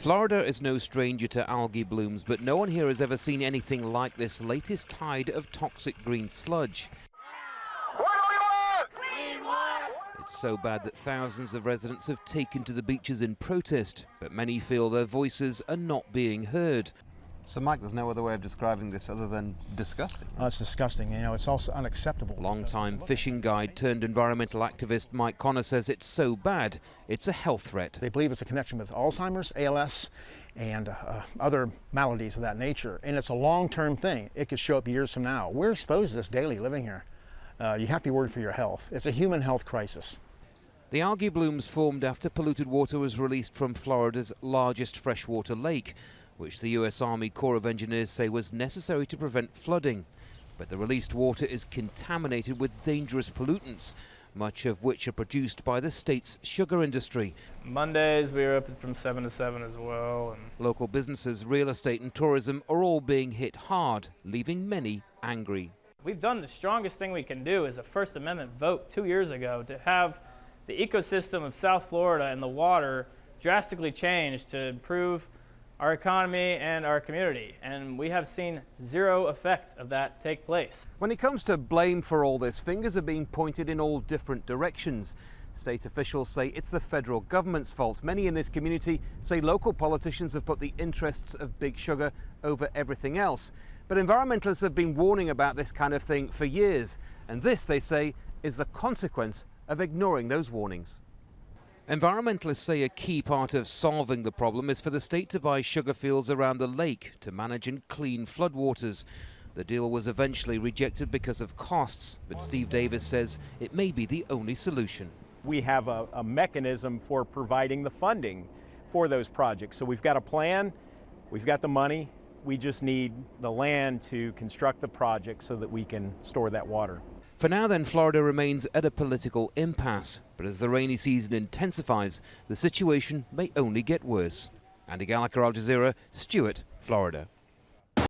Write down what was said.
Florida is no stranger to algae blooms, but no one here has ever seen anything like this latest tide of toxic green sludge. What do we want? Clean water! It's so bad that thousands of residents have taken to the beaches in protest, but many feel their voices are not being heard. So, Mike, there's no other way of describing this other than disgusting. It's disgusting. You know, it's also unacceptable. Long-time fishing guide turned environmental activist Mike Connor says it's so bad, it's a health threat. They believe it's a connection with Alzheimer's, ALS, and other maladies of that nature. And it's a long-term thing. It could show up years from now. We're exposed to this daily living here. You have to be worried for your health. It's a human health crisis. The algae blooms formed after polluted water was released from Florida's largest freshwater lake, which the US Army Corps of Engineers say was necessary to prevent flooding. But the released water is contaminated with dangerous pollutants, much of which are produced by the state's sugar industry. Mondays we were open from 7 to 7 as well. Local businesses, real estate and tourism are all being hit hard, leaving many angry. We've done the strongest thing we can do as a First Amendment vote 2 years ago to have the ecosystem of South Florida and the water drastically changed to improve our economy and our community, and we have seen zero effect of that take place. When it comes to blame for all this, fingers are being pointed in all different directions. State officials say it's the federal government's fault. Many in this community say local politicians have put the interests of Big Sugar over everything else. But environmentalists have been warning about this kind of thing for years, and this, they say, is the consequence of ignoring those warnings. Environmentalists say a key part of solving the problem is for the state to buy sugar fields around the lake to manage and clean floodwaters. The deal was eventually rejected because of costs, but Steve Davis says it may be the only solution. We have a mechanism for providing the funding for those projects. So we've got a plan, we've got the money, we just need the land to construct the project so that we can store that water. For now then, Florida remains at a political impasse, but as the rainy season intensifies, the situation may only get worse. Andy Gallacher, Al Jazeera, Stuart, Florida.